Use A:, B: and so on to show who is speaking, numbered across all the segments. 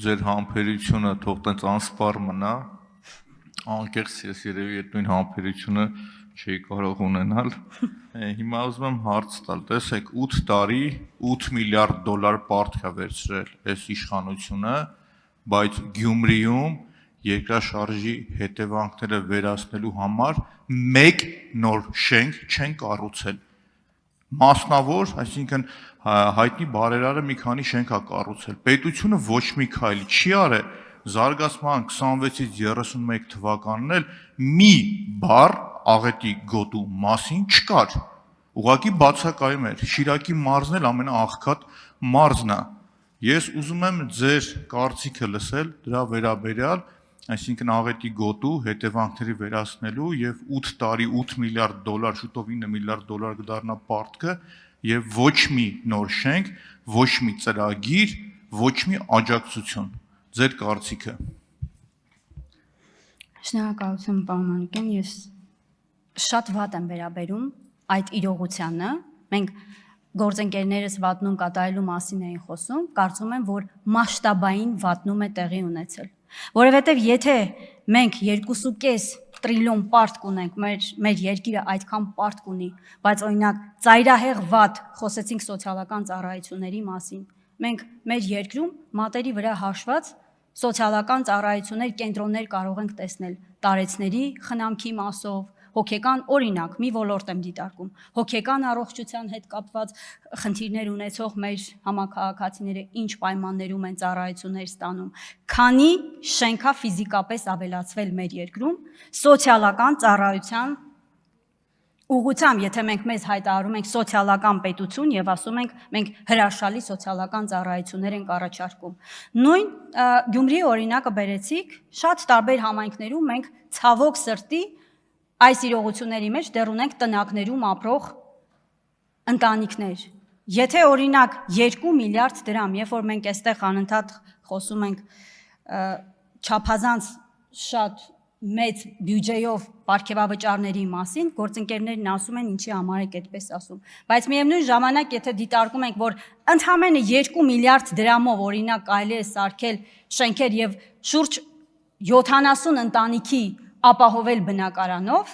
A: ձեր համբերությունը թող տենց անսպառ մնա, անկեղծ ես երևի այդ նույն համբերությունը չի կարող ունենալ։ Հիմա ուզում եմ հարց տալ, տեսեք 8 տարի 8 միլիարդ դոլար պարտք է վերցրել այս իշխանությունը, բայց Գյումրիում երկրաշարժի հետևանքները վերացնելու համար մեկ նոր շենք չեն կառուցել։ Մասնավոր, այսինքն հայտնի բարերարը մի քանի շենք է կառուցել։ Պետությունը ոչ մի քայլ չի արել, զարգացման 26-ից 31 թվականն էլ մի բառ աղետի գոտու մասին չկար։ Ուղղակի բացակայում էր։ Շիրակի մարզն էլ ամենաաղքատ մարզն է։ Ես ուզում եմ ձեր կարծիքը լսել դրա վերաբերյալ, այսինքն աղետի գոտու հետևանքների վերացնելու եւ 8 տարի 8 միլիարդ դոլար, շուտով 9 միլիարդ դոլար կդառնա պարտքը եւ ոչ մի նոր շենք, ոչ մի ծրագիր, ոչ մի աջակցություն։ Ձեր կարծիքը։
B: Շնորհակալություն, պարոն Մանուկյան, ես շատ վատ եմ վերաբերում այդ իրողությանը։ Մենք գործընկերներս վատնում կատարելու մասին էին խոսում, կարծում եմ, որ մասշտաբային վատնում է տեղի ունեցել։ Որովհետև եթե մենք 2.5 տրիլիոն պարտք ունենք, մեր երկիրը այդքան պարտք ունի, բայց օրինակ ծայրահեղ վատ խոսեցինք սոցիալական ծառայությունների մասին, մենք մեր երկրում մատերի վրա հաշված սոցիալական ծառայություններ, կենտրոններ կարող ենք տեսնել տարեցների խնամքի մասով, հոգեկան օրինակ, մի ոլորտ եմ դիտարկում, հոգեկան առողջության հետ կապված խնդիրներ ունեցող մեր համաքաղաքացիները ինչ պայմաններում են ծառայություններ ստանում, քանի շենքա ֆիզիկապես ավելացվել մեր երկրում, սոցիալական ծառայության ուղղությամբ, եթե մենք մեզ հայտարարում ենք սոցիալական պետություն եւ ասում ենք մենք հրաշալի սոցիալական ծառայություններ ենք առաջարկում։ Նույն Գյումրիի օրինակը բերեցիք, շատ տարբեր համայնքներում մենք ցավոք սրտի այս իրողությունների մեջ դեռ ունենք տնակներում ապրող ընտանիքներ։ Եթե օրինակ 2 միլիարդ դրամ, երբ որ մենք այստեղ անընդհատ խոսում ենք չափազանց շատ մեծ բյուջեով պարգևավճարների մասին, գործընկերներն ասում են ինչի համար եք այդպես ասում, բայց միևնույն ժամանակ եթե դիտարկում ենք, որ ընդամենը 2 միլիարդ դրամով օրինակ կարելի է սարքել շենքեր եւ շուրջ 70 ընտանիքի ապահովել բնակարանով,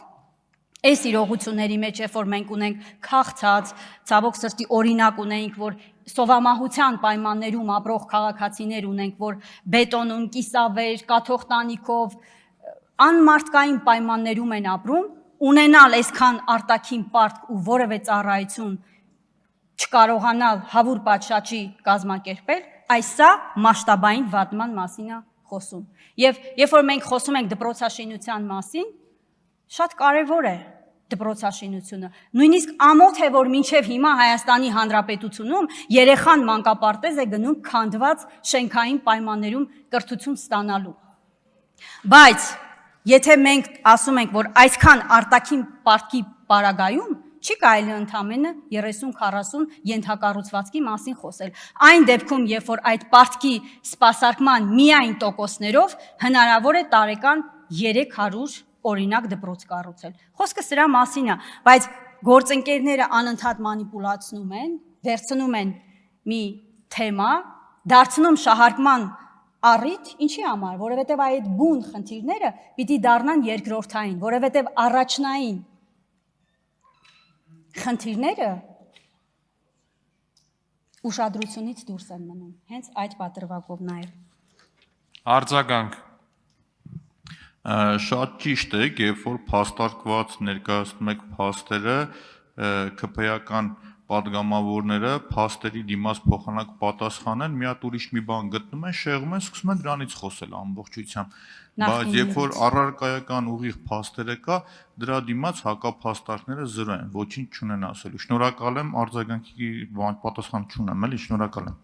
B: այս իրողությունների մեջ, երբ որ մենք ունենք քաղցած, ցավոք սրտի օրինակ ունենք, որ սովամահության պայմաններում ապրող քաղաքացիներ ունենք, որ բետոնում, կիսավեր, կաթող տանիքով, անմարդկային պայմաններում են ապրում, ունենալ այսքան արտաքին պարտք ու որևէ ծառայություն չկարողանալ հավուր պատշաճի կազմակերպել, այս սա մասշտաբային վատման մասին է խոսում։ Եվ երբ որ մենք խոսում ենք դպրոցաշինության մասին, շատ կարևոր է դպրոցաշինությունը։ Նույնիսկ ամոթ է, որ մինչև հիմա Հայաստանի Հանրապետությունում երեխան մանկապարտեզ է գնում քանդված շենքային պայմաններում կրթություն ստանալու։ Բայց եթե մենք ասում ենք, որ այսքան արտաքին պարտքի պարագայում չի կարելի ընդամենը 30-40 ենթակառուցվածքի մասին խոսել։ Այն դեպքում, երբ որ այդ պարտքի սպասարկման միայն տոկոսներով հնարավոր է տարեկան 300 օրինակ դպրոց կառուցել։ Խոսքը սրա մասին է, բայց գործընկերները անընդհատ մանիպուլացնում են, վերցնում են մի թեմա, դարձնում շահարկման առիթ, ինչի համար, որովհետև այդ բուն խնդիրները պիտի դառնան երկրորդային, որովհետև առաջնային խնդիրները ուշադրությունից դուրս են մնում, հենց այդ պատրվակով նաև։
A: Արձագանք։ Շատ ճիշտ է, երբ որ փաստարկված ներկայացնում եք փաստերը, ԿՓ-ական պատգամավորները փաստերի դիմաց փոխանակ պատասխանեն, մի հատ ուրիշ մի բան գտնում են, շեղում են, սկսում են դրանից խոսել ամբողջությամբ։ Բայց երբ որ առարկայական ուղիղ փաստերը կա, դրա դիմաց հակափաստարկները զրո են, ոչինչ չունեն ասելու։ Շնորհակալ եմ, արձագանքի պատասխան չունեմ, էլի, շնորհակալ եմ։